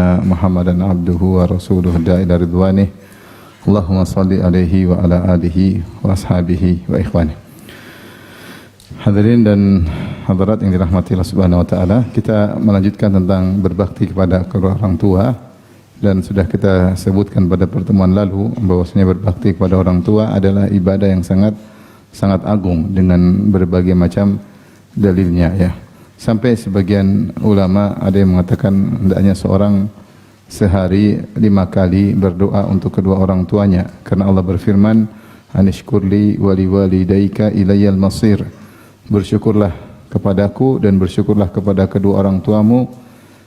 anna Muhammadan abduhu wa rasuluhu da'ila ridwanih. Allahumma salli alaihi wa ala alihi wa ashabihi wa ikhwanih. Hadirin dan hadirat yang dirahmati Allah Subhanahu wa taala, kita melanjutkan tentang berbakti kepada kedua orang tua, dan sudah kita sebutkan pada pertemuan lalu bahwasanya berbakti kepada orang tua adalah ibadah yang sangat agung dengan berbagai macam dalilnya, ya. Sampai sebagian ulama ada yang mengatakan hendaknya seorang sehari 5 kali berdoa untuk kedua orang tuanya, karena Allah berfirman, anishkurli wali walidayka ilayal masir, bersyukurlah kepadaku dan bersyukurlah kepada kedua orang tuamu,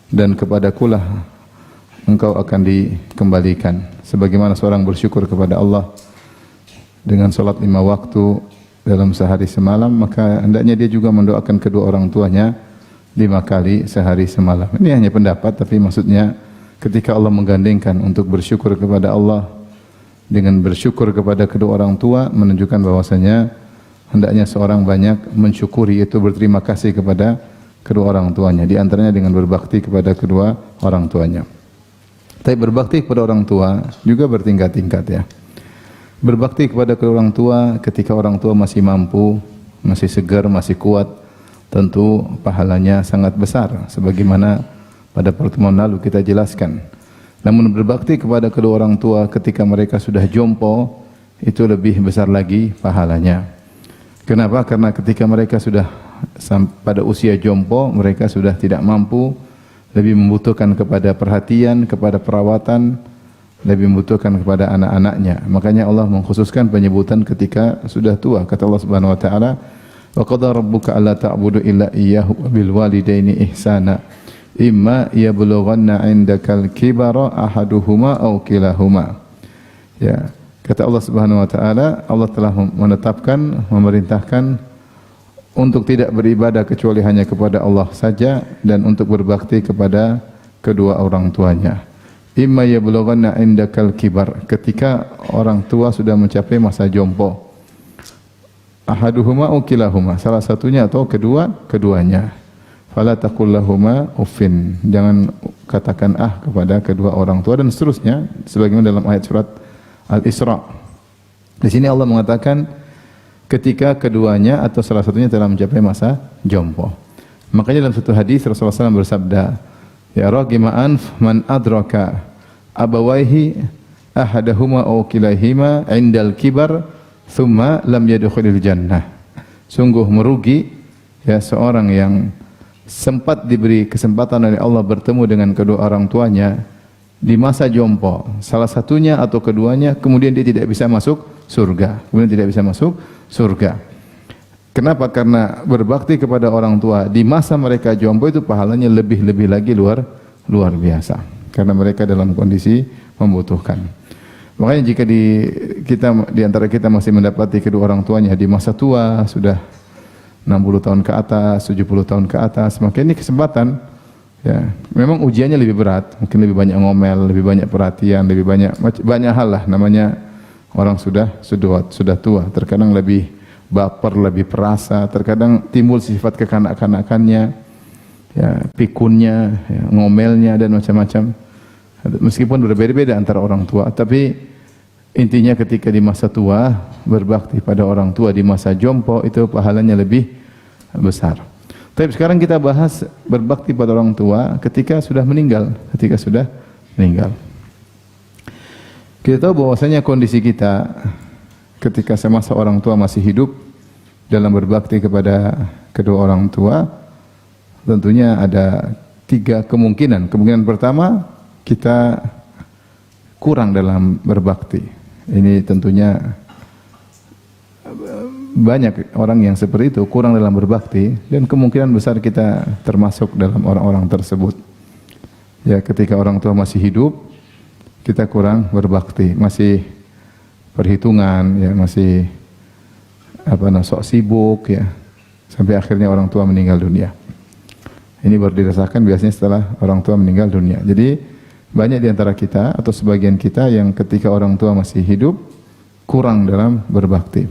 dan kepadakulah engkau akan dikembalikan. Sebagaimana seorang bersyukur kepada Allah dengan salat 5 waktu dalam sehari semalam, maka hendaknya dia juga mendoakan kedua orang tuanya 5 kali sehari semalam. Ini hanya pendapat, tapi maksudnya ketika Allah menggandengkan untuk bersyukur kepada Allah dengan bersyukur kepada kedua orang tua, menunjukkan bahwasanya hendaknya seorang banyak mensyukuri, itu berterima kasih kepada kedua orang tuanya, di antaranya dengan berbakti kepada kedua orang tuanya. Tapi berbakti kepada orang tua juga bertingkat-tingkat, ya. Berbakti kepada kedua orang tua ketika orang tua masih mampu, masih segar, masih kuat, tentu pahalanya sangat besar, sebagaimana pada pertemuan lalu kita jelaskan. Namun berbakti kepada kedua orang tua ketika mereka sudah jompo, itu lebih besar lagi pahalanya. Kenapa? Karena ketika mereka sudah pada usia jompo, mereka sudah tidak mampu, lebih membutuhkan kepada perhatian, kepada perawatan, lebih membutuhkan kepada anak-anaknya. Makanya Allah mengkhususkan penyebutan ketika sudah tua. Kata Allah Subhanahu wa taala, "Wa qadara rabbuka alla ta'budu illa iyyahu wa bil walidaini ihsana. Imma yablughanna 'indakal kibara ahaduhuma aw kilahuma." Ya, kata Allah Subhanahu wa taala, Allah telah menetapkan, memerintahkan untuk tidak beribadah kecuali hanya kepada Allah saja, dan untuk berbakti kepada kedua orang tuanya. Imma yablughanna indakal kibar, ketika orang tua sudah mencapai masa jompo. Ahaduhuma aw kilahuma, salah satunya atau keduanya. Fala taqul lahuma uffin, jangan katakan kepada kedua orang tua, dan seterusnya sebagaimana dalam ayat surat Al-Isra. Di sini Allah mengatakan ketika keduanya atau salah satunya telah mencapai masa jompo. Makanya dalam satu hadis Rasulullah SAW bersabda, ya ragima anf man adraka abawaihi ahadahuma aw kilahima indal kibar thumma lam yadkhulil jannah. Sungguh merugi, ya, seorang yang sempat diberi kesempatan oleh Allah bertemu dengan kedua orang tuanya di masa jompo, salah satunya atau keduanya, kemudian dia tidak bisa masuk surga. Kenapa? Karena berbakti kepada orang tua di masa mereka jompo itu pahalanya lebih lagi luar biasa, karena mereka dalam kondisi membutuhkan. Makanya jika di antara kita masih mendapati kedua orang tuanya di masa tua, sudah 60 tahun ke atas, 70 tahun ke atas, maka ini kesempatan, ya. Memang ujiannya lebih berat, mungkin lebih banyak ngomel, lebih banyak perhatian, lebih banyak hal lah, namanya orang sudah tua, terkadang lebih baper, lebih perasa, terkadang timbul sifat kekanak-kanakannya, ya, pikunnya, ya, ngomelnya, dan macam-macam. Meskipun berbeda-beda antara orang tua, tapi intinya ketika di masa tua berbakti pada orang tua di masa jompo itu pahalanya lebih besar. Tapi sekarang kita bahas berbakti pada orang tua ketika sudah meninggal. Kita tahu bahwasanya kondisi kita ketika semasa orang tua masih hidup dalam berbakti kepada kedua orang tua, tentunya ada 3 kemungkinan. Kemungkinan pertama, kita kurang dalam berbakti. Ini tentunya banyak orang yang seperti itu, kurang dalam berbakti, dan kemungkinan besar kita termasuk dalam orang-orang tersebut. Ya, ketika orang tua masih hidup, kita kurang berbakti, masih perhitungan, ya, masih sok sibuk, ya, sampai akhirnya orang tua meninggal dunia. Ini baru dirasakan biasanya setelah orang tua meninggal dunia. Jadi banyak di antara kita atau sebagian kita yang ketika orang tua masih hidup kurang dalam berbakti.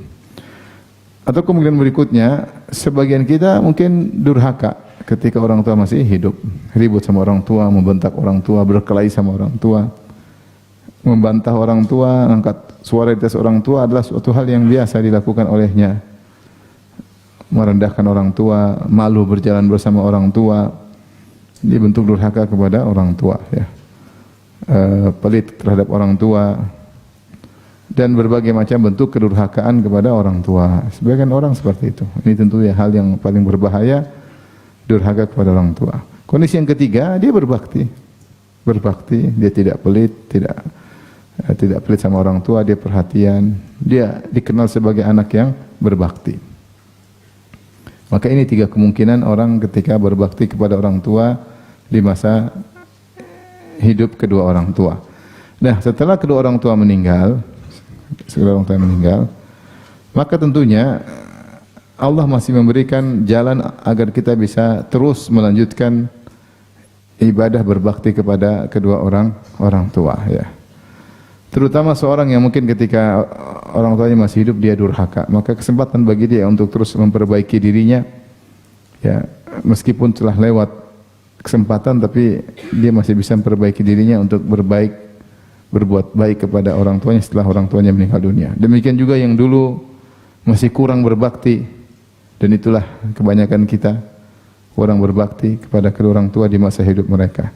Atau kemungkinan berikutnya, sebagian kita mungkin durhaka, ketika orang tua masih hidup, ribut sama orang tua, membentak orang tua, berkelahi sama orang tua, membantah orang tua, angkat suara di atas orang tua adalah suatu hal yang biasa dilakukan olehnya. Merendahkan orang tua, malu berjalan bersama orang tua, dia bentuk durhaka kepada orang tua, ya. Pelit terhadap orang tua, dan berbagai macam bentuk kedurhakaan kepada orang tua. Sebagian orang seperti itu. Ini tentu ya hal yang paling berbahaya, durhaka kepada orang tua. Kondisi yang ketiga, dia berbakti. Berbakti, dia tidak pelit, tidak pelit sama orang tua, dia perhatian, dia dikenal sebagai anak yang berbakti. Maka ini 3 kemungkinan orang ketika berbakti kepada orang tua di masa hidup kedua orang tua. Nah, setelah kedua orang tua meninggal, maka tentunya Allah masih memberikan jalan agar kita bisa terus melanjutkan ibadah berbakti kepada kedua orang tua, ya. Terutama seorang yang mungkin ketika orang tuanya masih hidup dia durhaka, maka kesempatan bagi dia untuk terus memperbaiki dirinya, ya, meskipun telah lewat kesempatan tapi dia masih bisa memperbaiki dirinya untuk berbuat baik kepada orang tuanya setelah orang tuanya meninggal dunia. Demikian juga yang dulu masih kurang berbakti, dan itulah kebanyakan kita kurang berbakti kepada kedua orang tua di masa hidup mereka.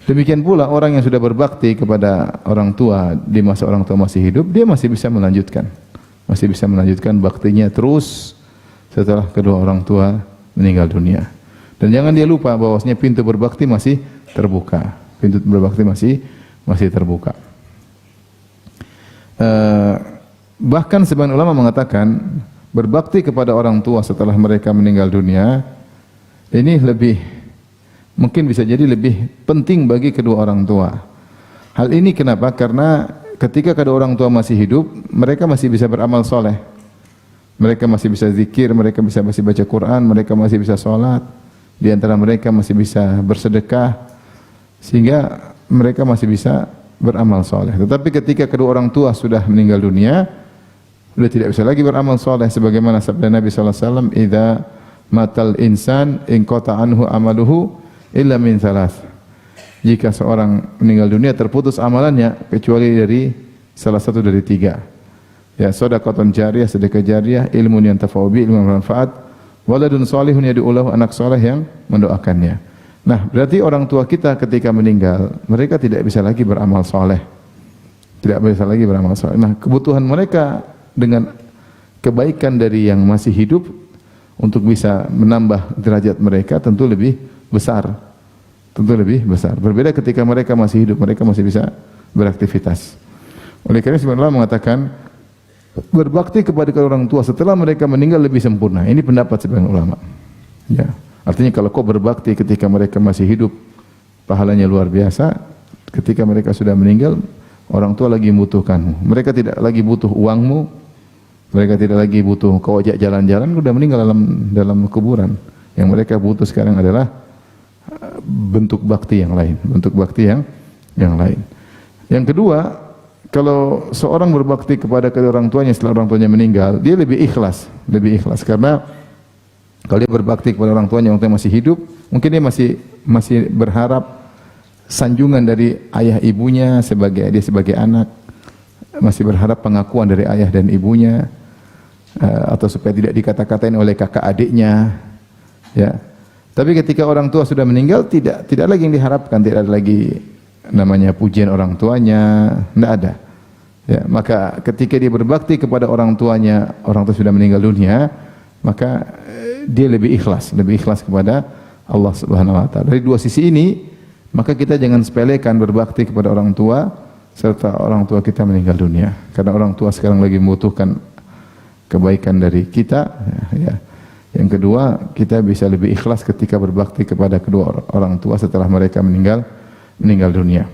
Demikian pula orang yang sudah berbakti kepada orang tua di masa orang tua masih hidup, dia masih bisa melanjutkan baktinya terus setelah kedua orang tua meninggal dunia. Dan jangan dia lupa bahwasanya pintu berbakti masih terbuka. Pintu berbakti masih terbuka. Bahkan sebagian ulama mengatakan berbakti kepada orang tua setelah mereka meninggal dunia ini mungkin bisa jadi lebih penting bagi kedua orang tua. Hal ini kenapa? Karena ketika kedua orang tua masih hidup, mereka masih bisa beramal soleh. Mereka masih bisa zikir, mereka masih baca Quran, mereka masih bisa sholat. Di antara mereka masih bisa bersedekah, sehingga mereka masih bisa beramal soleh. Tetapi ketika kedua orang tua sudah meninggal dunia, sudah tidak bisa lagi beramal soleh. Sebagaimana sabda Nabi SAW, "Idza matal insan inqata anhu amaluhu illa min thalath." Jika seorang meninggal dunia terputus amalannya kecuali dari salah satu dari 3. Ya, sedekahun jariyah, sedekah jariyah, ilmu yang tafa'u bi, ilmu yang bermanfaat, waladun salihun yad'u lahu, anak saleh yang mendoakannya. Nah, berarti orang tua kita ketika meninggal, mereka tidak bisa lagi beramal saleh. Tidak bisa lagi beramal saleh. Nah, kebutuhan mereka dengan kebaikan dari yang masih hidup untuk bisa menambah derajat mereka tentu lebih besar. Tentu lebih besar. Berbeda ketika mereka masih hidup, mereka masih bisa beraktivitas. Oleh karena itu Allah mengatakan berbakti kepada orang tua setelah mereka meninggal lebih sempurna. Ini pendapat sebagian ulama. Ya, artinya kalau kau berbakti ketika mereka masih hidup, pahalanya luar biasa. Ketika mereka sudah meninggal, orang tua lagi membutuhkanmu. Mereka tidak lagi butuh uangmu. Mereka tidak lagi butuh kau ajak jalan-jalan, sudah meninggal dalam kuburan. Yang mereka butuh sekarang adalah bentuk bakti yang lain, bentuk bakti yang lain. Yang kedua, kalau seorang berbakti kepada kedua orang tuanya setelah orang tuanya meninggal, dia lebih ikhlas karena kalau dia berbakti kepada orang tuanya waktu masih hidup, mungkin dia masih berharap sanjungan dari ayah ibunya sebagai anak, masih berharap pengakuan dari ayah dan ibunya, atau supaya tidak dikata-katain oleh kakak adiknya, ya. Tapi ketika orang tua sudah meninggal, tidak lagi yang diharapkan, tidak ada lagi namanya pujian orang tuanya, tidak ada. Ya, maka ketika dia berbakti kepada orang tuanya, orang tua sudah meninggal dunia, maka dia lebih ikhlas kepada Allah Subhanahu wa taala. Dari dua sisi ini, maka kita jangan sepelekan berbakti kepada orang tua serta orang tua kita meninggal dunia. Karena orang tua sekarang lagi membutuhkan kebaikan dari kita, ya. Yang kedua, kita bisa lebih ikhlas ketika berbakti kepada kedua orang tua setelah mereka meninggal dunia.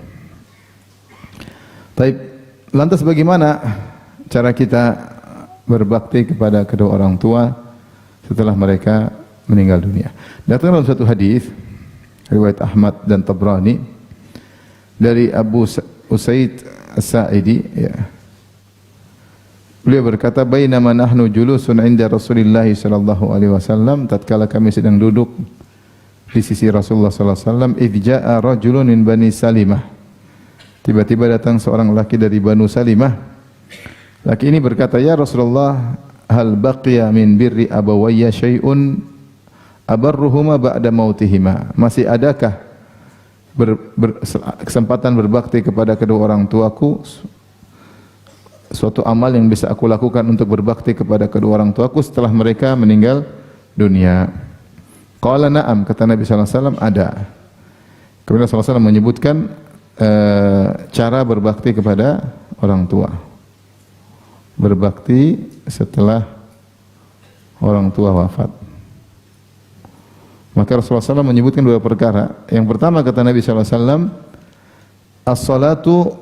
Baik, lantas bagaimana cara kita berbakti kepada kedua orang tua setelah mereka meninggal dunia? Datang dalam satu hadis riwayat Ahmad dan Tabrani dari Abu Usaid As-Sa'idi, ya. Beliau berkata, "Bainama nahnu julusun 'inda Rasulillah sallallahu alaihi wasallam," tatkala kami sedang duduk di sisi Rasulullah sallallahu alaihi wasallam, idz jaa rajulun min Bani Salimah. Tiba-tiba datang seorang laki dari Banu Salimah. Laki ini berkata, "Ya Rasulullah, hal baqiya min birri abawayya syai'un abarruhuma ba'da mautihima?" Masih adakah kesempatan berbakti kepada kedua orang tuaku, suatu amal yang bisa aku lakukan untuk berbakti kepada kedua orang tuaku setelah mereka meninggal dunia? Qala na'am, kata Nabi sallallahu alaihi wasallam, ada. Kemudian sallallahu alaihi wasallam menyebutkan cara berbakti kepada orang tua. Berbakti setelah orang tua wafat. Maka Rasulullah SAW menyebutkan dua perkara. Yang pertama kata Nabi SAW, as-salatu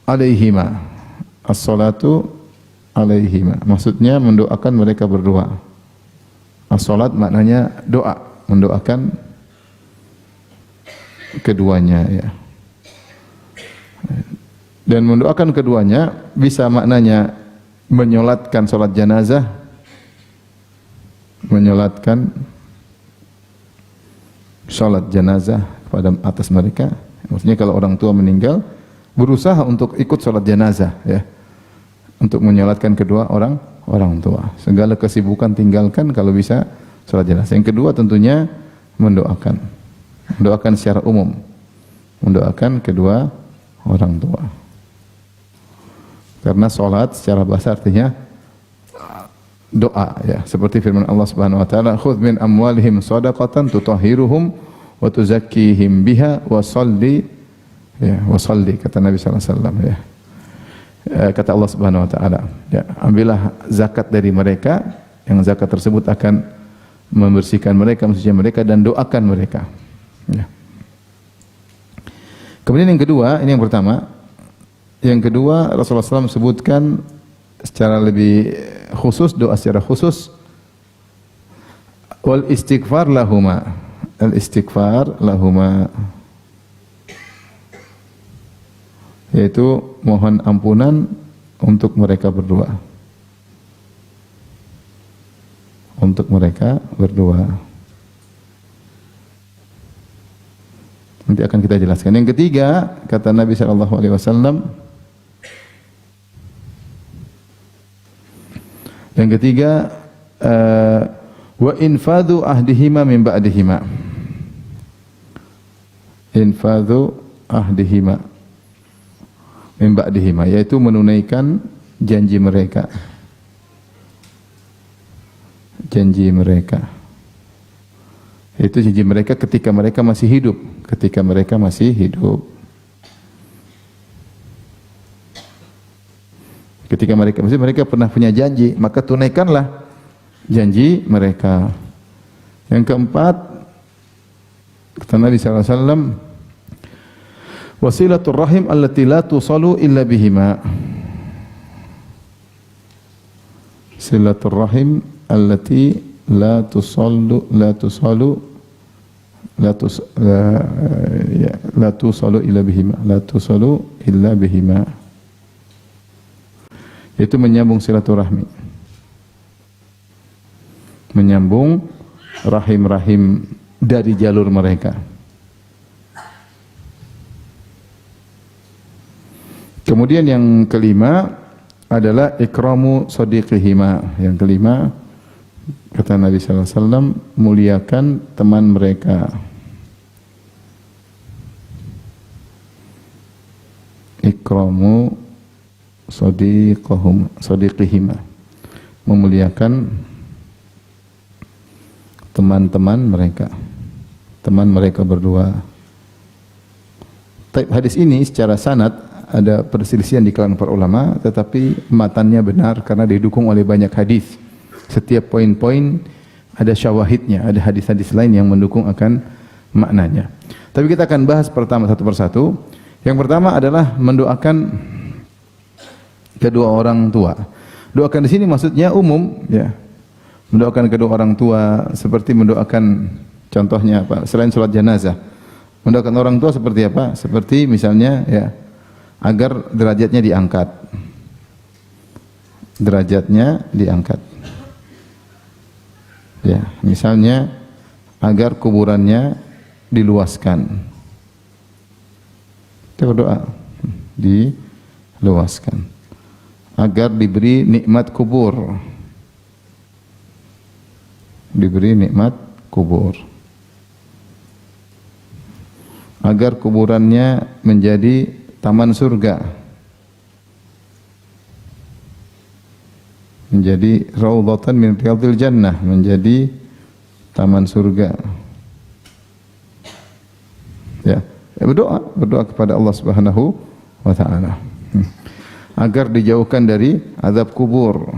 alaihima. As-salatu alaihima. Maksudnya mendoakan mereka berdua. As-salat maknanya doa, mendoakan keduanya, ya. Dan mendoakan keduanya bisa maknanya menyolatkan salat jenazah, menyolatkan salat jenazah pada atas mereka. Maksudnya kalau orang tua meninggal, berusaha untuk ikut salat jenazah, ya, untuk menyolatkan kedua orang tua. Segala kesibukan tinggalkan kalau bisa salat jenazah. Yang kedua tentunya mendoakan secara umum, mendoakan kedua orang tua. Karena salat secara bahasa artinya doa, ya, seperti firman Allah Subhanahu wa taala, "Khudz min amwalihim shadaqatan tutahhiruhum wa tuzakkihim biha wa shalli," ya, wa shalli kata Nabi sallallahu alaihi wasallam, ya. Kata Allah Subhanahu wa taala, ya, ambillah zakat dari mereka, yang zakat tersebut akan membersihkan mereka, mensucikan mereka, dan doakan mereka, ya. Kemudian yang kedua, ini yang pertama. Yang kedua, Rasulullah SAW sebutkan secara lebih khusus, doa secara khusus, wal istighfar lahuma. Al istighfar lahuma, yaitu mohon ampunan untuk mereka berdua. Untuk mereka berdua. Nanti akan kita jelaskan. Yang ketiga, kata Nabi sallallahu alaihi wasallam, yang ketiga, wa infadhu ahdihima min ba'dihima. Infadhu ahdihima min ba'dihima, yaitu menunaikan janji mereka. Janji mereka. Itu janji mereka ketika mereka masih hidup, ketika mereka masih hidup. Ketika mereka pernah punya janji, maka tunaikanlah janji mereka. Yang keempat, kata Nabi sallallahu alaihi wasallam, wasilatur rahim allati la tusalu illa bihima. Silatur rahim allati la tusalu illa bihima, la tusalu illa bihima. Itu menyambung silaturahmi, menyambung rahim-rahim dari jalur mereka. Kemudian yang kelima adalah ikramu sadiqihima. Yang kelima, kata Nabi sallallahu alaihi wasallam, muliakan teman mereka. Ikramu sadiqihima, memuliakan teman-teman mereka, teman mereka berdua. Hadis ini secara sanad ada perselisihan di kalangan para ulama, tetapi matannya benar karena didukung oleh banyak hadis. Setiap poin-poin ada syawahidnya, ada hadis-hadis lain yang mendukung akan maknanya. Tapi kita akan bahas pertama satu persatu. Yang pertama adalah mendoakan kedua orang tua. Doakan di sini maksudnya umum, ya. Mendoakan kedua orang tua seperti mendoakan, contohnya apa? Selain salat jenazah, mendoakan orang tua seperti apa? Seperti misalnya, ya, agar derajatnya diangkat. Derajatnya diangkat. Ya, misalnya agar kuburannya diluaskan. Kita berdoa diluaskan agar diberi nikmat kubur. Diberi nikmat kubur. Agar kuburannya menjadi taman surga. Menjadi raudhatan min riyadhil jannah, menjadi taman surga. Ya, berdoa kepada Allah Subhanahu wa taala. Agar dijauhkan dari azab kubur.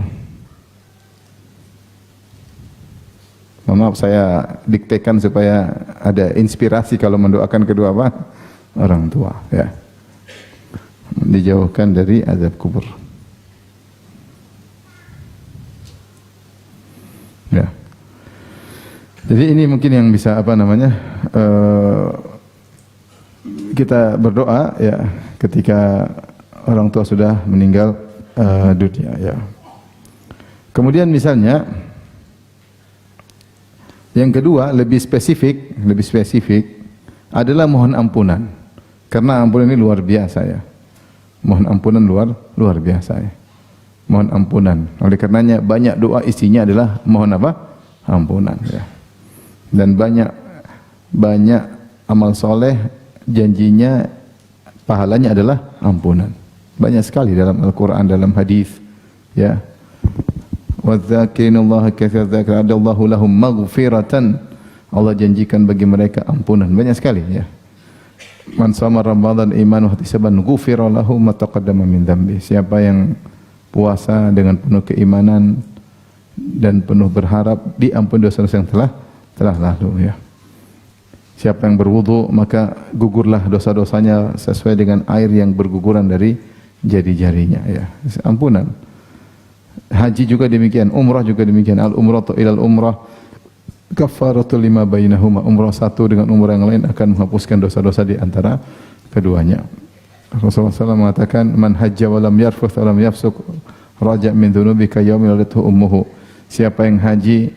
Maaf, saya diktekan supaya ada inspirasi kalau mendoakan kedua orang tua, ya. Dijauhkan dari azab kubur. Ya. Jadi ini mungkin yang bisa kita berdoa ya ketika orang tua sudah meninggal dunia, ya. Kemudian misalnya yang kedua lebih spesifik adalah mohon ampunan. Karena ampunan ini luar biasa, ya. Mohon ampunan luar biasa, ya. Mohon ampunan. Oleh karenanya banyak doa isinya adalah mohon apa? Ampunan, ya. Dan banyak amal soleh janjinya pahalanya adalah ampunan. Banyak sekali dalam Al-Quran, dalam hadis, ya. وَالذَّاكِرِينَ كَثِيرًا أَعَدَّ اللَّهُ لَهُم مَغْفِرَةً. Allah janjikan bagi mereka ampunan. Banyak sekali, ya. Man shama Ramadan imanan wa ihtisaban ghufira lahu ma taqaddama min dzambi. Siapa yang puasa dengan penuh keimanan dan penuh berharap diampuni dosa-dosa yang telah lalu, ya. Siapa yang berwudu maka gugurlah dosa-dosanya sesuai dengan air yang berguguran dari jari-jarinya, ya. Ampunan. Haji juga demikian, umrah juga demikian. Al-umratu ilal umrah kaffaratul lima bainahuma. Umrah satu dengan umrah yang lain akan menghapuskan dosa-dosa di antara keduanya. Rasulullah SAW mengatakan, man hajja wa lam yarfuth wa lam yafsuq raja' min dhunubi ka yaumil waladatuhu ummuhu. Siapa yang haji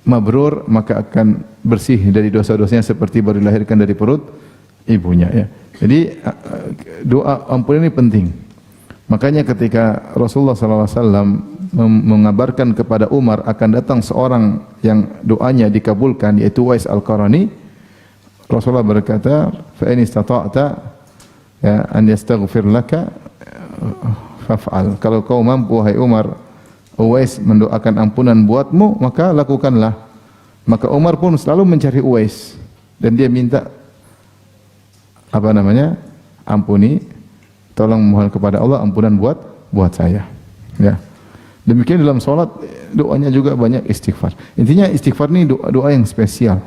mabrur maka akan bersih dari dosa-dosanya seperti baru dilahirkan dari perut ibunya, ya. Jadi doa ampunan ini penting. Makanya ketika Rasulullah SAW mengabarkan kepada Umar akan datang seorang yang doanya dikabulkan, yaitu Uwais Al-Qarani, Rasulullah berkata, fa in istata'ta ya an yastaghfir laka faf'al. Kalau kau mampu wahai Umar, Uwais mendoakan ampunan buatmu, maka lakukanlah. Maka Umar pun selalu mencari Uwais dan dia minta ampuni, tolong mohon kepada Allah ampunan buat saya, ya. Demikian dalam salat doanya juga banyak istighfar. Intinya istighfar ini doa yang spesial.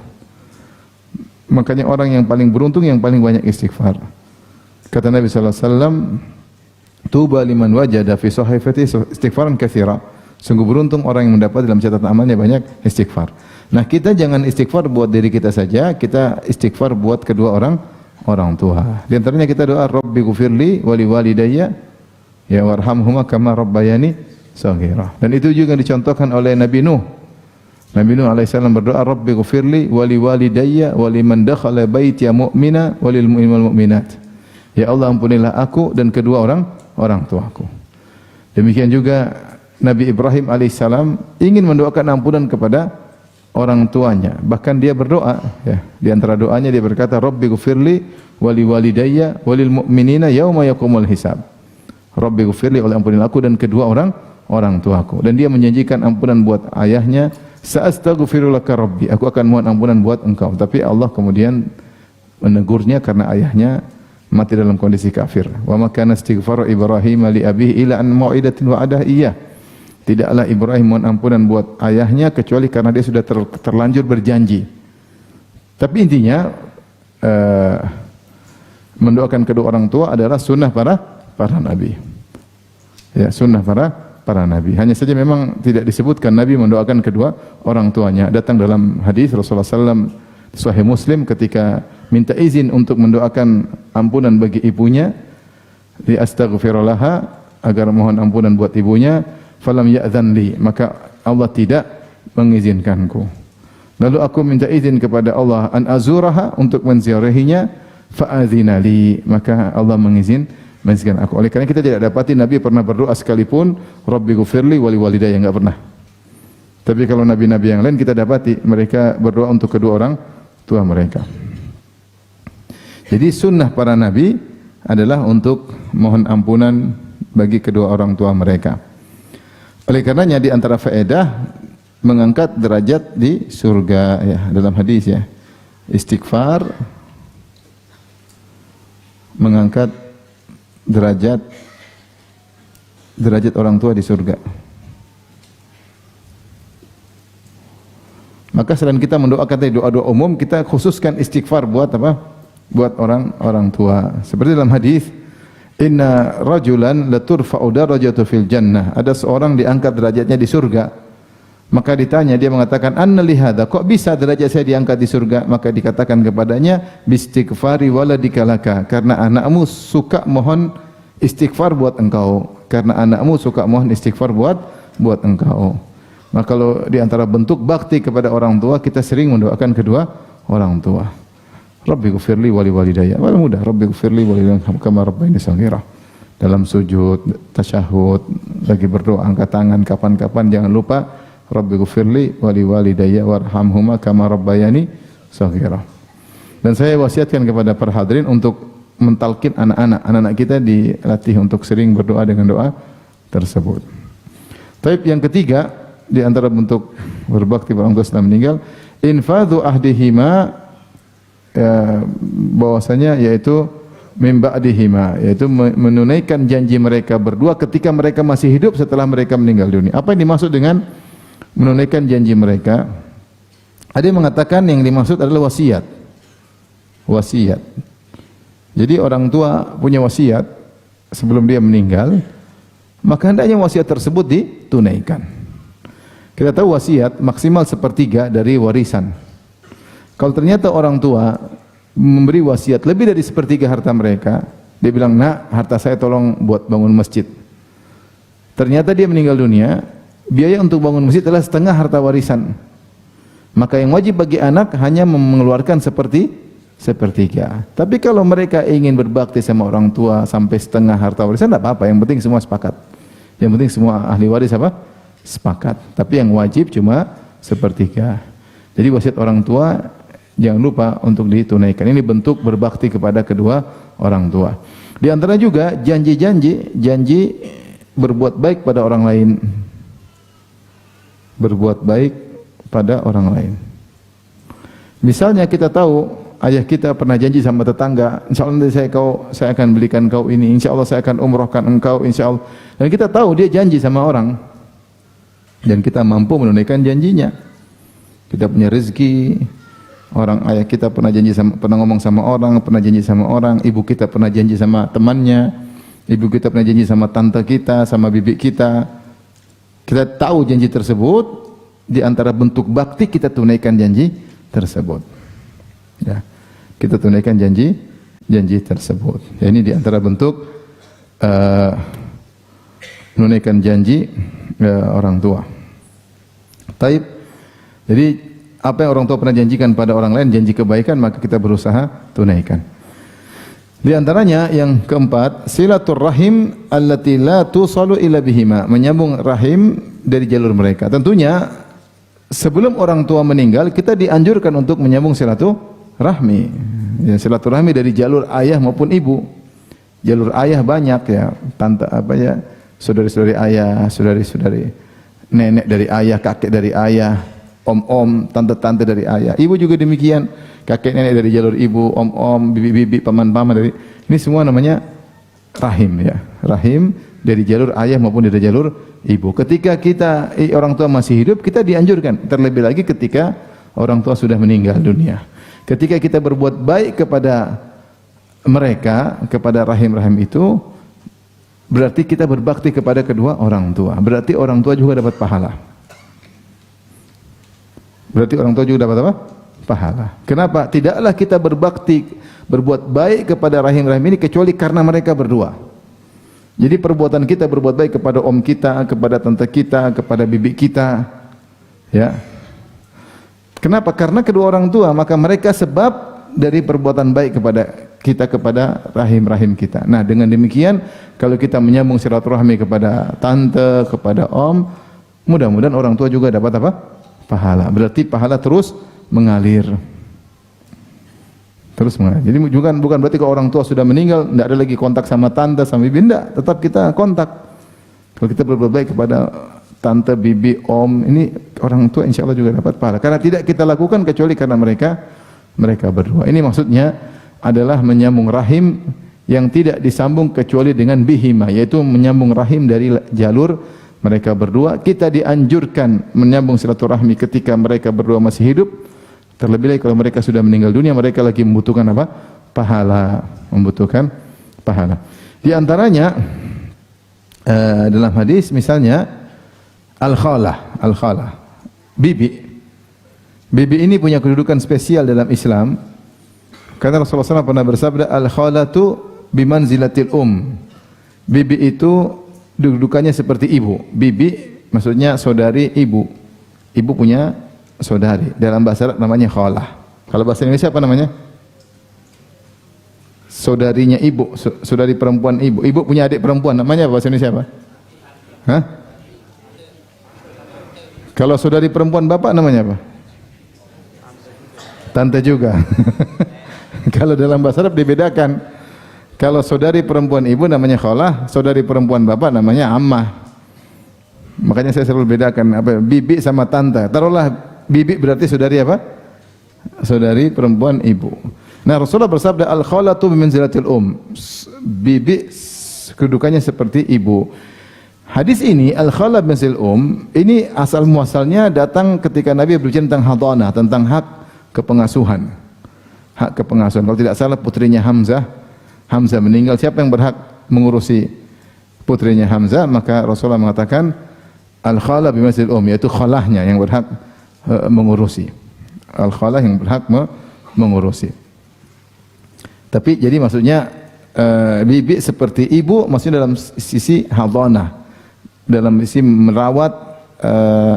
Makanya orang yang paling beruntung yang paling banyak istighfar. Kata Nabi sallallahu alaihi wasallam, "Tuba liman wajada fi sahifati istighfaran katsira." Sungguh beruntung orang yang mendapat dalam catatan amalnya banyak istighfar. Nah, kita jangan istighfar buat diri kita saja, kita istighfar buat kedua orang tua. Di antaranya kita doa, Rabbi ghufirli wa liwalidayya ya warhamhuma kama rabbayani shaghira. Dan itu juga dicontohkan oleh Nabi Nuh. Nabi Nuh alaihissalam berdoa, Rabbi ghufirli wa liwalidayya wa liman dakhala baitiya mu'mina wa lil mu'min wal mu'minat. Ya Allah, ampunilah aku dan kedua orang tuaku. Demikian juga Nabi Ibrahim alaihissalam ingin mendoakan ampunan kepada orang tuanya. Bahkan dia berdoa, ya. Di antara doanya dia berkata, Rabbi ghufirli wa liwalidayya wa lil mu'minina yauma yaqumul hisab. Rabbi ghufirli, oleh ampunilah aku dan kedua orang tuaku. Dan dia menjanjikan ampunan buat ayahnya, sa'astaghfiru laka rabbi, aku akan mohon ampunan buat engkau. Tapi Allah kemudian menegurnya karena ayahnya mati dalam kondisi kafir. Wa ma kana istighfaru Ibrahim li abihi illa an mau'idatin wa'adah iyyah. Tidaklah Ibrahim mohon ampunan buat ayahnya kecuali karena dia sudah terlanjur berjanji. Tapi intinya mendoakan kedua orang tua adalah sunnah para nabi. Ya, sunnah para nabi. Hanya saja memang tidak disebutkan Nabi mendoakan kedua orang tuanya. Datang dalam hadis Rasulullah SAW Sahih Muslim ketika minta izin untuk mendoakan ampunan bagi ibunya, li astaghfirullah, agar mohon ampunan buat ibunya, falam ya'dzan li, maka Allah tidak mengizinkanku. Lalu aku minta izin kepada Allah an azuraha, untuk menziarahinya, fa'adzina li, maka Allah mengizinkan aku. Oleh karena kita tidak dapati Nabi pernah berdoa sekalipun Rabbi ghufirli wali walidayya, enggak pernah. Tapi kalau nabi-nabi yang lain kita dapati mereka berdoa untuk kedua orang tua mereka. Jadi sunnah para nabi adalah untuk mohon ampunan bagi kedua orang tua mereka. Oleh karenanya di antara faedah mengangkat derajat di surga, ya, dalam hadis, ya, istighfar mengangkat derajat orang tua di surga. Maka selain kita mendoakan tadi doa-doa umum, kita khususkan istighfar buat apa? Buat orang tua. Seperti dalam hadis, inna rajulan laturfa'u darajatu fil jannah. Ada seorang diangkat derajatnya di surga. Maka ditanya, dia mengatakan, anna li hadza, kok bisa derajat saya diangkat di surga? Maka dikatakan kepadanya, bistighfari waladika laka, karena anakmu suka mohon istighfar buat engkau. Karena anakmu suka mohon istighfar buat engkau. Maka kalau di antara bentuk bakti kepada orang tua, kita sering mendoakan kedua orang tua. Rabbi ghufirli wali walidayya. Wal mudah, Rabbi ghufirli wali walidayya kama rabbayani shaghira. Dalam sujud, tasyahud, lagi berdoa angkat tangan, kapan-kapan jangan lupa Rabbi ghufirli wali walidayya warhamhuma kama rabbayani shaghira. Dan saya wasiatkan kepada para hadirin untuk mentalkin anak-anak kita dilatih untuk sering berdoa dengan doa tersebut. Taib yang ketiga, di antara bentuk berbakti orang tua setelah meninggal, infadhu ahdihima, ya, bahwasanya yaitu mimba adihima, yaitu menunaikan janji mereka berdua ketika mereka masih hidup setelah mereka meninggal dunia. Apa yang dimaksud dengan menunaikan janji mereka? Ada yang mengatakan yang dimaksud adalah wasiat. Wasiat. Jadi orang tua punya wasiat sebelum dia meninggal, maka hendaknya wasiat tersebut ditunaikan. Kita tahu wasiat maksimal sepertiga dari warisan. Kalau ternyata orang tua memberi wasiat lebih dari sepertiga harta mereka, dia bilang, nak, harta saya tolong buat bangun masjid. Ternyata dia meninggal dunia, biaya untuk bangun masjid adalah setengah harta warisan. Maka yang wajib bagi anak hanya mengeluarkan sepertiga. Tapi kalau mereka ingin berbakti sama orang tua sampai setengah harta warisan, tidak apa-apa. Yang penting semua sepakat. Yang penting semua ahli waris apa? Sepakat. Tapi yang wajib cuma sepertiga. Jadi wasiat orang tua jangan lupa untuk ditunaikan. Ini bentuk berbakti kepada kedua orang tua. Di antara juga janji berbuat baik pada orang lain. Berbuat baik pada orang lain. Misalnya kita tahu ayah kita pernah janji sama tetangga, insya Allah nanti saya akan belikan kau ini, insya Allah saya akan umrohkan engkau, insya Allah. Dan kita tahu dia janji sama orang. Dan kita mampu menunaikan janjinya. Kita punya rezeki. Orang ayah kita pernah ngomong sama orang, pernah janji sama orang, ibu kita pernah janji sama temannya, ibu kita pernah janji sama tante kita, sama bibi kita. Kita tahu janji tersebut, di antara bentuk bakti kita tunaikan janji tersebut. Ya. Kita tunaikan janji tersebut. Ya, ini di antara bentuk menunaikan janji orang tua. Taib. Jadi apa yang orang tua pernah janjikan pada orang lain, janji kebaikan, maka kita berusaha tunaikan. Di antaranya yang keempat, silaturrahim allati la tusalu illa bihima, menyambung rahim dari jalur mereka. Tentunya sebelum orang tua meninggal kita dianjurkan untuk menyambung silaturahmi. Ya, silaturahmi dari jalur ayah maupun ibu. Jalur ayah banyak, ya, tante apa ya, saudari-saudari ayah, saudari-saudari, nenek dari ayah, kakek dari ayah, om-om, tante-tante dari ayah. Ibu juga demikian, kakek nenek dari jalur ibu, om-om, bibi-bibi, paman-paman dari, ini semua namanya rahim, ya. Rahim dari jalur ayah maupun dari jalur ibu. Ketika kita orang tua masih hidup, kita dianjurkan, terlebih lagi ketika orang tua sudah meninggal dunia. Ketika kita berbuat baik kepada mereka, kepada rahim-rahim itu, berarti kita berbakti kepada kedua orang tua. Berarti orang tua juga dapat pahala. Berarti orang tua juga dapat apa? Pahala. Kenapa? Tidaklah kita berbakti, berbuat baik kepada rahim-rahim ini kecuali karena mereka berdua. Jadi perbuatan kita berbuat baik kepada om kita, kepada tante kita, kepada bibi kita, ya, Kenapa? Karena kedua orang tua, maka mereka sebab dari perbuatan baik kepada kita, kepada rahim-rahim kita. Nah, dengan demikian kalau kita menyambung silaturahmi kepada tante, kepada om, mudah-mudahan orang tua juga dapat apa? Pahala. Berarti pahala terus mengalir. Terus mengalir. Jadi bukan berarti kalau orang tua sudah meninggal tidak ada lagi kontak sama tante, sama bibi, tidak. Tetap kita kontak. Kalau kita berbuat baik kepada tante, bibi, om, ini orang tua insya Allah juga dapat pahala. Karena tidak kita lakukan kecuali karena mereka berdua. Ini maksudnya adalah menyambung rahim yang tidak disambung kecuali dengan bihima, yaitu menyambung rahim dari jalur mereka berdua. Kita dianjurkan menyambung silaturahmi ketika mereka berdua masih hidup. Terlebih lagi kalau mereka sudah meninggal dunia, mereka lagi membutuhkan apa? Pahala, membutuhkan pahala. Di antaranya dalam hadis misalnya al-khalah, bibi. Bibi ini punya kedudukan spesial dalam Islam. Karena Rasulullah SAW pernah bersabda, al-khalatu bimanzilatil Bibi itu kedudukannya seperti ibu. Bibi maksudnya saudari ibu. Ibu punya saudari. Dalam bahasa Arab namanya khalah. Kalau bahasa Indonesia apa namanya? Saudarinya ibu, saudari perempuan ibu. Ibu punya adik perempuan, namanya apa bahasa Indonesia apa? Hah? Kalau saudari perempuan bapak namanya apa? Tante juga. Kalau dalam bahasa Arab dibedakan. Kalau saudari perempuan ibu namanya khalah, saudari perempuan bapak namanya ammah. Makanya saya selalu bedakan apa bibi sama tante. Taruhlah bibi berarti saudari apa? Saudari perempuan ibu. Nah, Rasulullah bersabda al-khalatu bimanzilatil Bibi kedudukannya seperti ibu. Hadis ini al-khala bimanzil ini asal muasalnya datang ketika Nabi berbicara tentang hadanah, tentang hak kepengasuhan. Hak kepengasuhan. Kalau tidak salah putrinya Hamzah meninggal, siapa yang berhak mengurusi putrinya Hamzah? Maka Rasulullah mengatakan al-khala bimanzil yaitu khalahnya yang berhak mengurusi. Al-khalah yang berhak mengurusi. Tapi jadi maksudnya bibi seperti ibu, maksudnya dalam sisi hadanah, dalam sisi merawat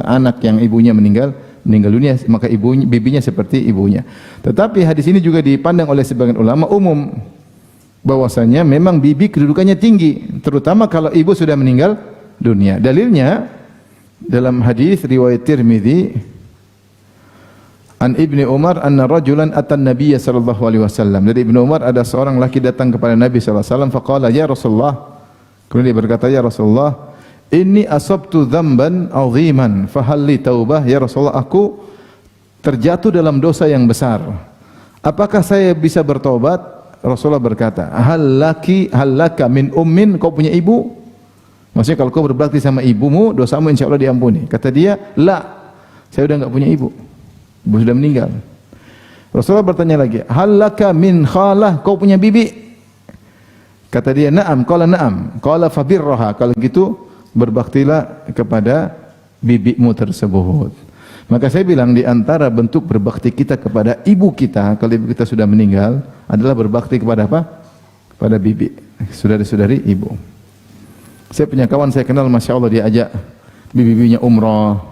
anak yang ibunya meninggal dunia, maka bibinya seperti ibunya. Tetapi hadis ini juga dipandang oleh sebagian ulama umum bahwasanya memang bibi kedudukannya tinggi, terutama kalau ibu sudah meninggal dunia. Dalilnya dalam hadis riwayat Tirmidzi an Ibni Umar anna rajulan atan Nabiy sallallahu alaihi wasallam. Dari Ibnu Umar ada seorang laki datang kepada Nabi sallallahu alaihi wasallam faqala ya Rasulullah. Kemudian dia berkata, ya Rasulullah, inni asabtu dzamban 'aziman fa hal li taubah? Ya Rasulullah, aku terjatuh dalam dosa yang besar. Apakah saya bisa bertobat? Rasulullah berkata, hal laka min ummin? Kau punya ibu? Maksudnya kalau kau berbakti sama ibumu, dosamu insyaallah diampuni. Kata dia, la, saya sudah enggak punya ibu. Ibu sudah meninggal. Rasulullah bertanya lagi, hal laka min khalah? Kau punya bibi? Kata dia, na'am. Qala na'am. Qala fabirraha. Kalau gitu berbaktilah kepada bibimu tersebut. Maka saya bilang di antara bentuk berbakti kita kepada ibu kita kalau ibu kita sudah meninggal adalah berbakti kepada apa? Kepada bibi, saudari-saudari ibu. Saya punya kawan saya kenal, masya Allah, dia ajak bibi-bibinya umrah.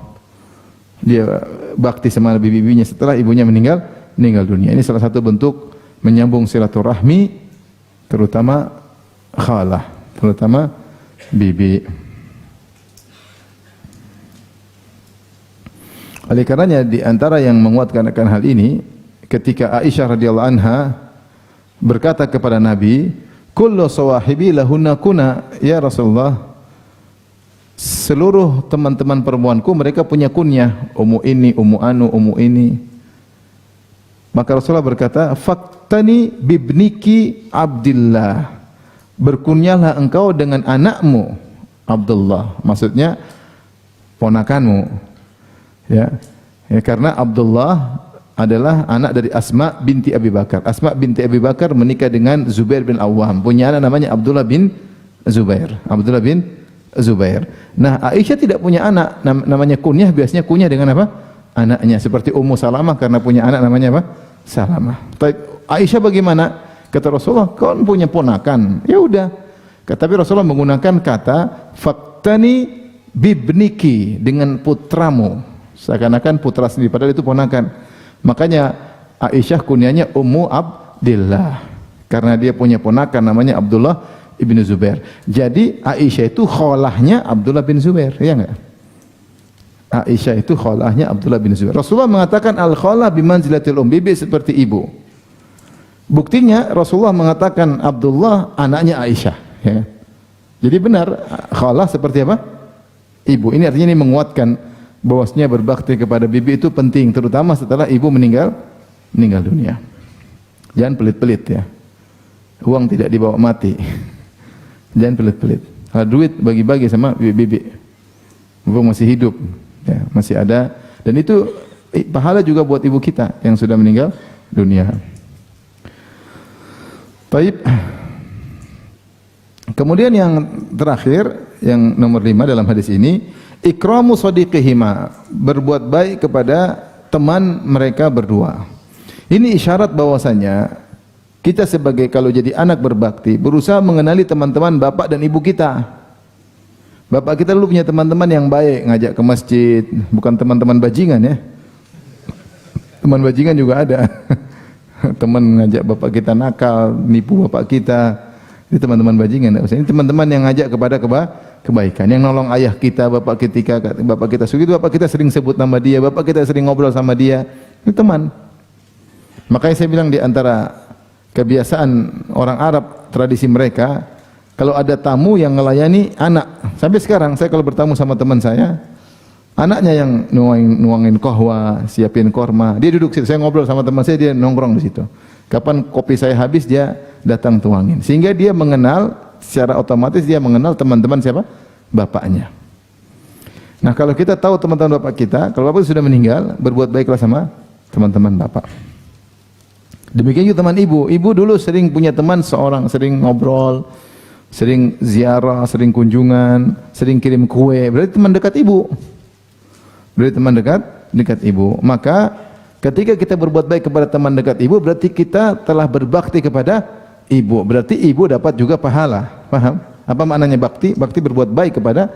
Dia bakti sama bibi-bibinya setelah ibunya meninggal dunia. Ini salah satu bentuk menyambung silaturahmi, terutama khalah, terutama bibi. Oleh karenanya di antara yang menguatkan akan hal ini, ketika Aisyah radhiyallahu anha berkata kepada Nabi, kullu sawahibi lahunna kuna, ya Rasulullah, seluruh teman-teman perempuanku mereka punya kunyah, ummu ini, ummu anu, ummu ini. Maka Rasulullah berkata, faktani bibniki Abdillah, berkunyahlah engkau dengan anakmu Abdullah, maksudnya ponakanmu, ya karena Abdullah adalah anak dari Asma binti Abi Bakar. Asma binti Abi Bakar menikah dengan Zubair bin Awwam, punya anak namanya Abdullah bin Zubair. Nah, Aisyah tidak punya anak, namanya kunyah, biasanya kunyah dengan apa? Anaknya, seperti Ummu Salamah karena punya anak namanya apa? Salamah. Aisyah bagaimana? Kata Rasulullah, kau punya ponakan. Ya udah. Tapi Rasulullah menggunakan kata faktani bibniki, dengan putramu. Seakan-akan putra sendiri, padahal itu ponakan. Makanya Aisyah kunyanya Ummu Abdillah karena dia punya ponakan namanya Abdullah ibn Zubair. Jadi Aisyah itu kholahnya Abdullah bin Zubair, ya enggak? Aisyah itu kholahnya Abdullah bin Zubair. Rasulullah mengatakan al-kholah bimanzilatil bibi seperti ibu. Buktinya Rasulullah mengatakan Abdullah anaknya Aisyah, ya. Jadi benar kholah seperti apa? Ibu. Ini artinya ini menguatkan bahwasanya berbakti kepada bibi itu penting, terutama setelah ibu meninggal dunia. Jangan pelit-pelit ya. Uang tidak dibawa mati. Jangan pelit-pelit. Kalau duit bagi-bagi sama bibi. Mumpung masih hidup, ya, masih ada, dan itu pahala juga buat ibu kita yang sudah meninggal dunia. Baik. Kemudian yang terakhir, yang nomor 5 dalam hadis ini, ikramu shadiqihima, berbuat baik kepada teman mereka berdua. Ini isyarat bahwasanya kita sebagai kalau jadi anak berbakti berusaha mengenali teman-teman bapak dan ibu kita. Bapak kita dulu punya teman-teman yang baik, ngajak ke masjid, bukan teman-teman bajingan ya. Teman bajingan juga ada. Teman ngajak bapak kita nakal, nipu bapak kita. Ini teman-teman bajingan. Ini teman-teman yang ngajak kepada kebaikan, yang nolong ayah kita, bapak kita sugi itu bapak kita sering sebut nama dia, bapak kita sering ngobrol sama dia. Ini teman. Makanya saya bilang di antara kebiasaan orang Arab, tradisi mereka, kalau ada tamu yang melayani anak. Sampai sekarang saya kalau bertamu sama teman saya, anaknya yang nuangin kohwa, siapin korma, dia duduk situ. Saya ngobrol sama teman saya, dia nongkrong di situ. Kapan kopi saya habis, dia datang tuangin. Sehingga dia mengenal, secara otomatis dia mengenal teman-teman siapa? Bapaknya. Nah, kalau kita tahu teman-teman bapak kita, kalau bapak sudah meninggal, berbuat baiklah sama teman-teman bapak. Demikian juga teman ibu. Ibu dulu sering punya teman seorang, sering ngobrol, sering ziarah, sering kunjungan, sering kirim kue. Berarti teman dekat ibu. Berarti teman dekat ibu. Maka ketika kita berbuat baik kepada teman dekat ibu, berarti kita telah berbakti kepada ibu. Berarti ibu dapat juga pahala. Paham? Apa maknanya bakti? Bakti berbuat baik kepada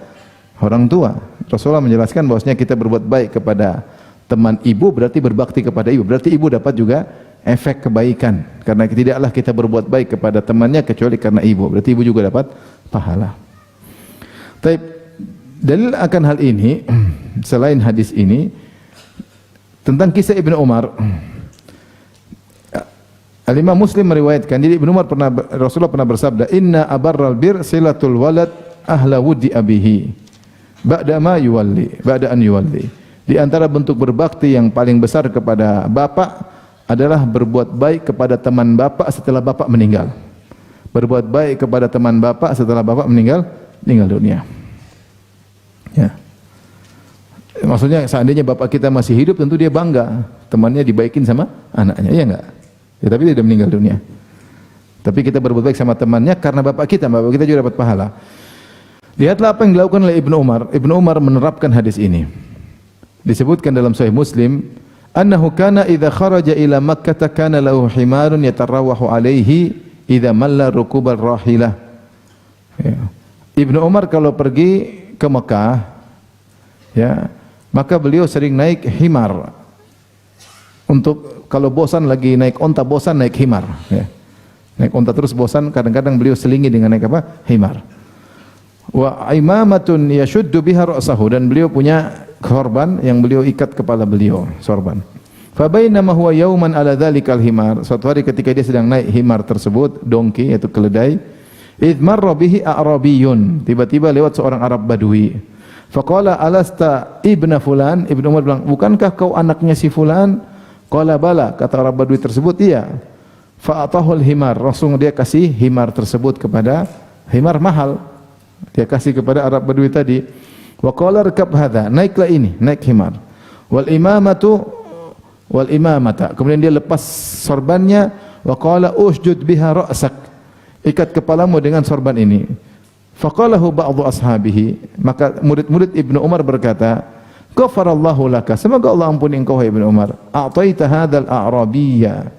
orang tua. Rasulullah menjelaskan bahwasanya kita berbuat baik kepada teman ibu berarti berbakti kepada ibu. Berarti ibu dapat juga efek kebaikan, karena tidaklah kita berbuat baik kepada temannya kecuali karena ibu. Berarti ibu juga dapat pahala. Taib, dalil akan hal ini selain hadis ini tentang kisah Ibnu Umar. Al-Imam Muslim meriwayatkan, jadi Ibnu Umar Rasulullah pernah bersabda, "Inna abarral bir silatul walad ahla wudi abihi ba'da an yuwalli." Di antara bentuk berbakti yang paling besar kepada bapak adalah berbuat baik kepada teman bapak setelah bapak meninggal. Berbuat baik kepada teman bapak setelah bapak meninggal dunia. Ya. Maksudnya seandainya bapak kita masih hidup, tentu dia bangga temannya dibaikin sama anaknya, ya enggak? Ya, tapi dia sudah meninggal dunia. Tapi kita berbuat baik sama temannya karena bapak kita juga dapat pahala. Lihatlah apa yang dilakukan oleh Ibnu Umar. Ibnu Umar menerapkan hadis ini. Disebutkan dalam Sahih Muslim, annahu kana idza kharaja ila Makkah kana lahu himarun yatarawwahu alaihi idza malla rukubal rahilah. Ya. Ibnu Umar kalau pergi ke Mekah, ya, maka beliau sering naik himar. Untuk kalau bosan lagi naik onta, bosan naik himar, ya. Naik onta terus bosan, kadang-kadang beliau selingi dengan naik apa? Himar. Wa imamatun yashuddu biha ra'sahu, dan beliau punya sorban yang beliau ikat kepala beliau, sorban. Fa bainama huwa yauman ala dzalikal himar, suatu hari ketika dia sedang naik himar tersebut, donkey yaitu keledai, idh marra bihi a'rabiyyun, tiba-tiba lewat seorang Arab Badui. Faqala alasta ibna fulan, Ibnu Umar bilang, bukankah kau anaknya si fulan? Qala bala, kata Arab Badui tersebut, iya. Fa atahul himar, langsung dia kasih himar tersebut kepada, himar mahal, dia kasih kepada Arab Badui tadi. Wa qala rkab hadza, naiklah ini, naik himar. Wal imamata, kemudian dia lepas sorbannya. Wa qala usjud biha ra'sak, ikat kepalamu dengan sorban ini. Faqalahu ba'dhu ashabihi, maka murid-murid Ibnu Umar berkata, ghafarallahu laka, semoga Allah ampuni engkau hai Ibnu Umar, a'taita hadzal a'rabiyya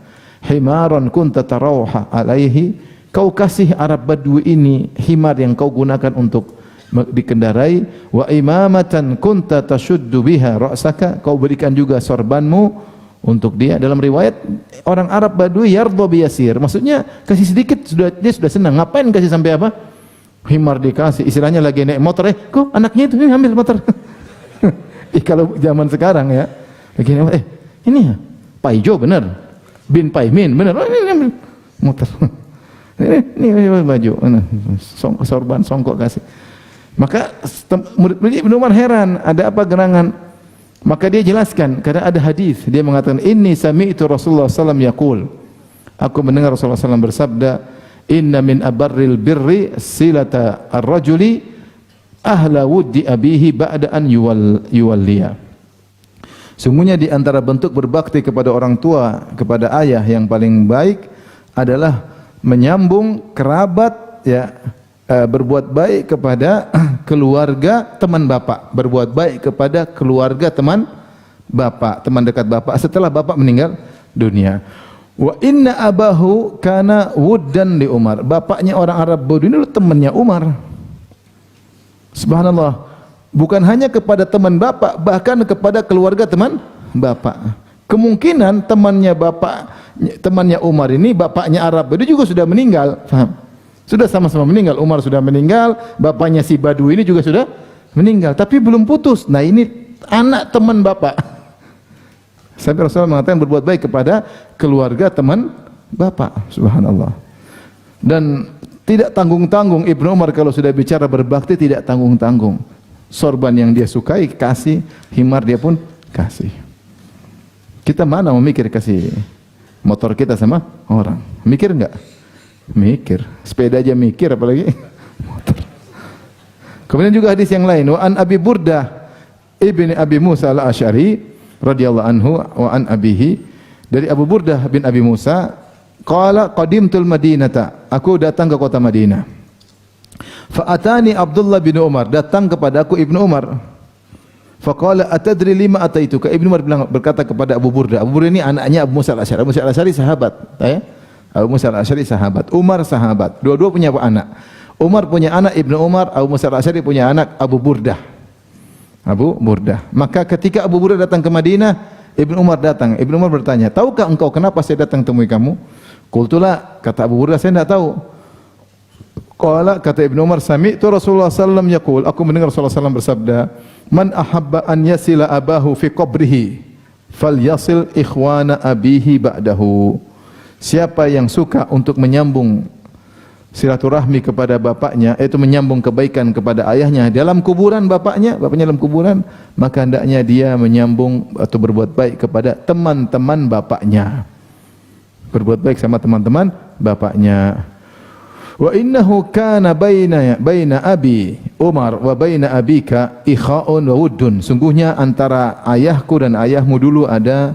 himaran kunta tarawha alaihi, kau kasih Arab Badui ini himar yang kau gunakan untuk dikendarai, wa imamatan kunta tashuddu biha ra'saka, kau berikan juga sorbanmu untuk dia. Dalam riwayat orang Arab Badui yardha biyasir, maksudnya kasih sedikit dia sudah senang. Ngapain kasih sampai apa? Himar dikasih, istilahnya lagi naik motor, kok anaknya itu ambil motor. Kalau zaman sekarang ya, lagi naik, ini ya Paijo bener, bin Paimin bener, ini ambil motor. Ini baju, sorban songkok kasih. Maka murid-murid Ibnu Umar heran, ada apa gerangan? Maka dia jelaskan, karena ada hadis, dia mengatakan, inni sami'tu Rasulullah sallallahu yaqul. Aku mendengar Rasulullah sallallahu bersabda, inna min abarril birri silata ar-rajuli ahla wuddi abihi ba'da an yuwalliya. Sungguhnya di antara bentuk berbakti kepada orang tua, kepada ayah yang paling baik adalah menyambung kerabat, ya, berbuat baik kepada keluarga teman bapak, berbuat baik kepada keluarga teman bapak, teman dekat bapak setelah bapak meninggal dunia. Wa inna abahu kana wuddan li Umar. Bapaknya orang Arab Badui ini temannya Umar. Subhanallah. Bukan hanya kepada teman bapak, bahkan kepada keluarga teman bapak. Kemungkinan temannya Umar ini bapaknya Arab Badui juga sudah meninggal, paham? Sudah sama-sama meninggal. Umar sudah meninggal, bapaknya si Badui ini juga sudah meninggal, tapi belum putus. Nah, ini anak teman bapak. Sampai Rasulullah mengatakan berbuat baik kepada keluarga teman bapak. Subhanallah. Dan tidak tanggung-tanggung Ibnu Umar kalau sudah bicara berbakti, tidak tanggung-tanggung. Sorban yang dia sukai kasih, himar dia pun kasih. Kita mana memikir kasih motor kita sama orang? Mikir enggak? Mikir. Sepeda aja mikir, apalagi motor. Kemudian juga hadis yang lain, wa an Abi Burdah ibni Abi Musa al-Asy'ari radhiyallahu anhu wa an abihi, dari Abu Burdah bin Abi Musa, qala qadimtul Madinata, aku datang ke kota Madinah. Fa atani Abdullah bin Umar, datang kepada aku Ibnu Umar. Fa qala atadri lima ataituka. Ibnu Umar berkata kepada Abu Burdah. Abu Burdah ini anaknya Abu Musa al-Asy'ari. Abu Musa al-Asy'ari sahabat, ya. Abu Musa al-Asy'ari sahabat, Umar sahabat. Dua-dua punya anak. Umar punya anak Ibnu Umar, Abu Musa al-Asy'ari punya anak Abu Burdah. Abu Burdah. Maka ketika Abu Burdah datang ke Madinah, Ibnu Umar datang. Ibnu Umar bertanya, "Tahukah engkau kenapa saya datang temui kamu?" Qultulah, kata Abu Burdah, saya tidak tahu. Qala, kata Ibnu Umar, sami'tu Rasulullah sallallahu alaihi wasallam yaqul, aku mendengar Rasulullah sallallahu bersabda, "Man ahabba an yasila abahu fi qabrihi, falyasil ikhwana abihi ba'dahu." Siapa yang suka untuk menyambung silaturahmi kepada bapaknya, yaitu menyambung kebaikan kepada ayahnya dalam kuburan bapaknya dalam kuburan, maka hendaknya dia menyambung atau berbuat baik kepada teman-teman bapaknya. Berbuat baik sama teman-teman bapaknya. Wa innahu kana baina abi Umar wa baina abika ikha'un wa wuddun. Sungguhnya antara ayahku dan ayahmu dulu ada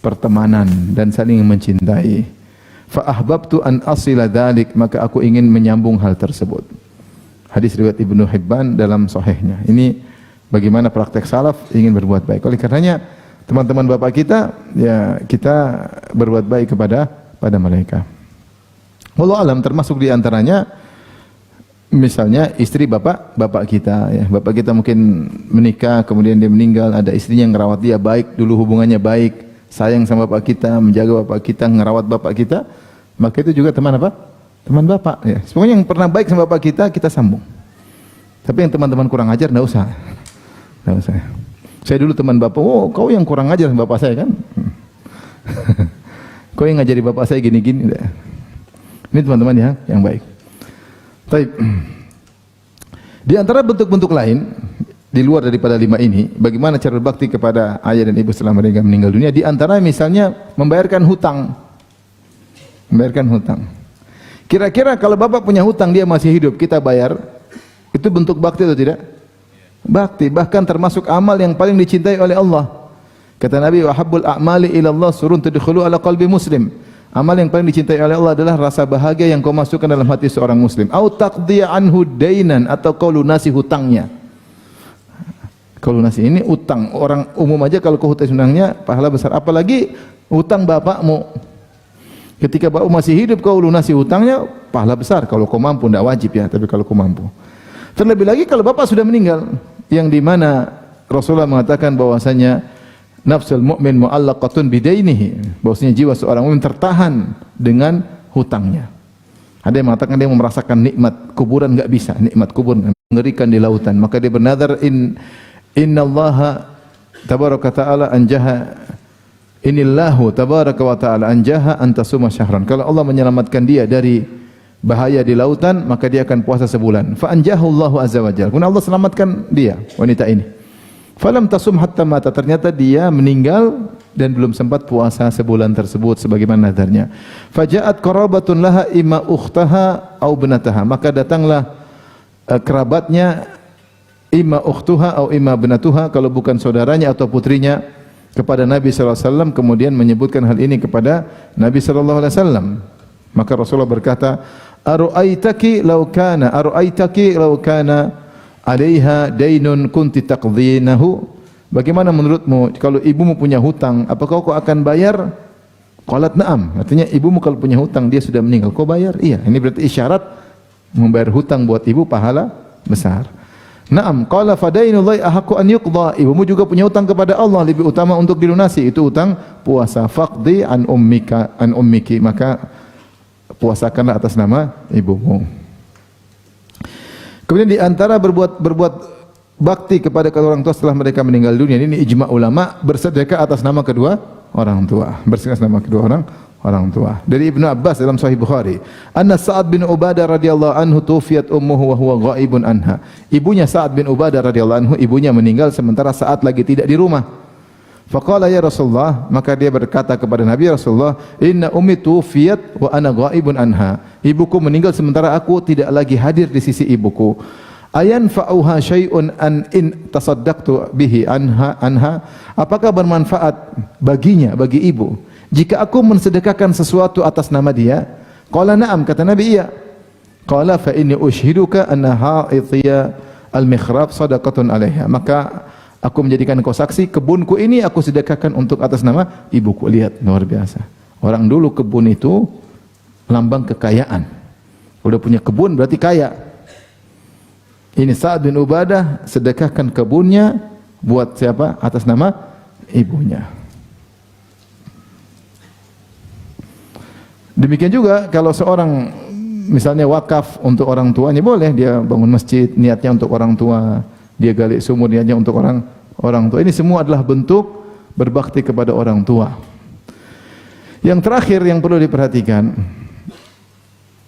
pertemanan dan saling mencintai. Fa ahbabtu an asila dzalik, maka aku ingin menyambung hal tersebut. Hadis riwayat Ibnu Hibban dalam sahihnya. Ini bagaimana praktek salaf ingin berbuat baik. Oleh karenanya teman-teman bapak kita, ya kita berbuat baik kepada mereka. Wallahu alam, termasuk di antaranya misalnya istri bapak kita, ya. Bapak kita mungkin menikah, kemudian dia meninggal, ada istrinya yang merawat dia baik, dulu hubungannya baik, sayang sama bapak kita, menjaga bapak kita, merawat bapak kita, maka itu juga teman apa? Teman bapak, ya. Pokoknya yang pernah baik sama bapak kita sambung. Tapi yang teman-teman kurang ajar enggak usah. Enggak usah. Saya dulu teman bapak, oh kau yang kurang ajar sama bapak saya kan? Kau yang ngajari bapak saya gini-gini. Ini teman-teman yang baik. Baik. Di antara bentuk-bentuk lain di luar daripada 5 ini, bagaimana cara berbakti kepada ayah dan ibu setelah mereka meninggal dunia? Di antara misalnya membayarkan hutang. Membayarkan hutang. Kira-kira kalau bapak punya hutang dia masih hidup, kita bayar, itu bentuk bakti atau tidak? Bakti, bahkan termasuk amal yang paling dicintai oleh Allah. Kata Nabi, wa habbul a'mali ila Allah surun tadkhulu ala qalbi muslim. Amal yang paling dicintai oleh Allah adalah rasa bahagia yang kau masukkan dalam hati seorang muslim. Au taqdiya anhu dainan, atau kau lunasi hutangnya. Kau lunasi, ini utang orang umum aja, kalau kau hutang hutangnya pahala besar, apalagi hutang bapakmu. Ketika bapak masih hidup kau lunasi hutangnya, pahala besar kalau kau mampu, tidak wajib ya, tapi kalau kau mampu. Terlebih lagi kalau bapak sudah meninggal, yang dimana Rasulullah mengatakan bahwasanya nafsul mu'min mu'allaqatun bidainihi, bahwasanya jiwa seorang mukmin tertahan dengan hutangnya. Ada yang mengatakan dia merasakan nikmat kuburan, enggak bisa, nikmat kubur mengerikan di lautan, maka dia bernazar innallaha tabaraka ta'ala anjaha inillahu tabaraka wa ta'ala anjaha antasuma syahran. Kalau Allah menyelamatkan dia dari bahaya di lautan, maka dia akan puasa sebulan. Fa anjahu Allahu azza wajalla. Kemudian Allah selamatkan dia, wanita ini. Falam tasum hatta mata, ternyata dia meninggal dan belum sempat puasa sebulan tersebut sebagaimana nadarnya. Faja'at qarabatun laha imma ukhtaha au binataha, maka datanglah kerabatnya, imma ukhtuha au imma binatuha, kalau bukan saudaranya atau putrinya, kepada Nabi sallallahu alaihi wasallam, kemudian menyebutkan hal ini kepada Nabi sallallahu alaihi wasallam. Maka Rasulullah berkata, aru'aitaki law kana 'alaiha dainun kunti taqdhinahu, bagaimana menurutmu kalau ibumu punya hutang, apakah kau akan bayar? Qalat na'am, artinya ibumu kalau punya hutang, dia sudah meninggal, kau bayar? Iya. Ini berarti isyarat membayar hutang buat ibu pahala besar. Na'am, qala fadainullahi ahaqqu an yuqda, ibumu juga punya hutang kepada Allah, lebih utama untuk dilunasi, itu hutang puasa. Faqdi an ummiki, maka puasakanlah atas nama ibumu. Kemudian di antara berbuat bakti kepada kedua orang tua setelah mereka meninggal dunia, ini ijma ulama, bersedekah atas nama kedua orang tua. Bersedekah atas nama kedua orang tua. Dari Ibnu Abbas dalam Sahih Bukhari, anna Sa'ad bin Ubadah radhiyallahu anhu tuwfiyat ummuhu wa huwa ghaibun anha. Ibunya Sa'ad bin Ubadah radhiyallahu anhu, ibunya meninggal sementara Sa'ad lagi tidak di rumah. Faqala ya Rasulullah, maka dia berkata kepada Nabi, Rasulullah, inna ummi tuwfiyat wa ana ghaibun anha. Ibuku meninggal sementara aku tidak lagi hadir di sisi ibuku. Ayan fa'uha syai'un an in tasaddaqtu bihi anha. Apakah bermanfaat baginya, bagi ibu, jika aku mensedekahkan sesuatu atas nama dia? Qala na'am, kata Nabi, iya. Qala fa inni ushhiduka anna ha'ithiya al-mikhrab sadaqatun 'alaiha. Maka aku menjadikan kau saksi, kebunku ini aku sedekahkan untuk atas nama ibuku. Lihat, luar biasa. Orang dulu kebun itu lambang kekayaan. Udah punya kebun berarti kaya. Ini Sa'ad bin Ubadah sedekahkan kebunnya buat siapa? Atas nama ibunya. Demikian juga kalau seorang misalnya wakaf untuk orang tuanya, boleh dia bangun masjid niatnya untuk orang tua, dia gali sumur niatnya untuk orang tua. Ini semua adalah bentuk berbakti kepada orang tua. Yang terakhir yang perlu diperhatikan,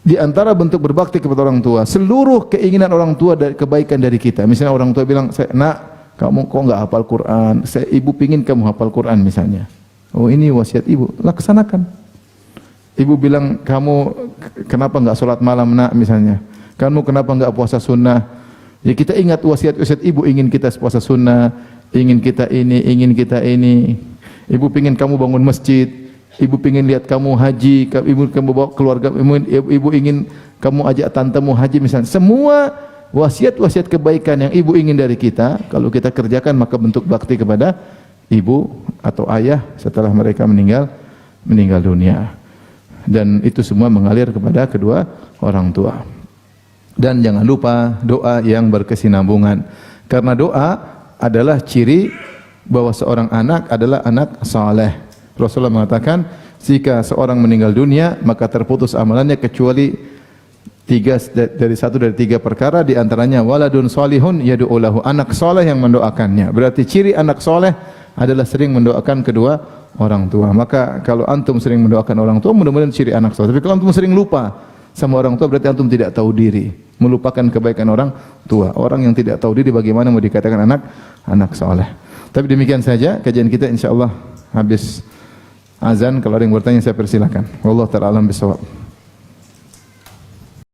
di antara bentuk berbakti kepada orang tua, seluruh keinginan orang tua dari kebaikan dari kita. Misalnya orang tua bilang, "Nak, kamu kok enggak hafal Quran? Ibu pingin kamu hafal Quran," misalnya. Oh, ini wasiat ibu, laksanakan. Ibu bilang, "Kamu kenapa enggak sholat malam, Nak?" misalnya. "Kamu kenapa enggak puasa sunnah?" Ya, kita ingat wasiat-wasiat ibu, ingin kita puasa sunnah, ingin kita ini. Ibu pingin kamu bangun masjid, ibu pingin lihat kamu haji, ibu kamu bawa keluarga, ibu ingin kamu ajak tantemu haji misalnya. Semua wasiat-wasiat kebaikan yang ibu ingin dari kita, kalau kita kerjakan maka bentuk bakti kepada ibu atau ayah setelah mereka meninggal dunia. Dan itu semua mengalir kepada kedua orang tua. Dan jangan lupa doa yang berkesinambungan, karena doa adalah ciri bahwa seorang anak adalah anak saleh. Rasulullah mengatakan, jika seorang meninggal dunia maka terputus amalannya kecuali satu dari tiga perkara, di antaranya waladun salihun yad'u lahu, anak saleh yang mendoakannya. Berarti ciri anak saleh adalah sering mendoakan kedua orang tua. Maka kalau antum sering mendoakan orang tua, mudah-mudahan ciri anak saleh. Tapi kalau antum sering lupa sama orang tua, berarti antum tidak tahu diri, melupakan kebaikan orang tua. Orang yang tidak tahu diri bagaimana mau dikatakan anak saleh. Tapi demikian saja kajian kita, insyaallah habis azan. Kalau ada yang bertanya saya persilakan. Wallahu ta'ala alam bisawab.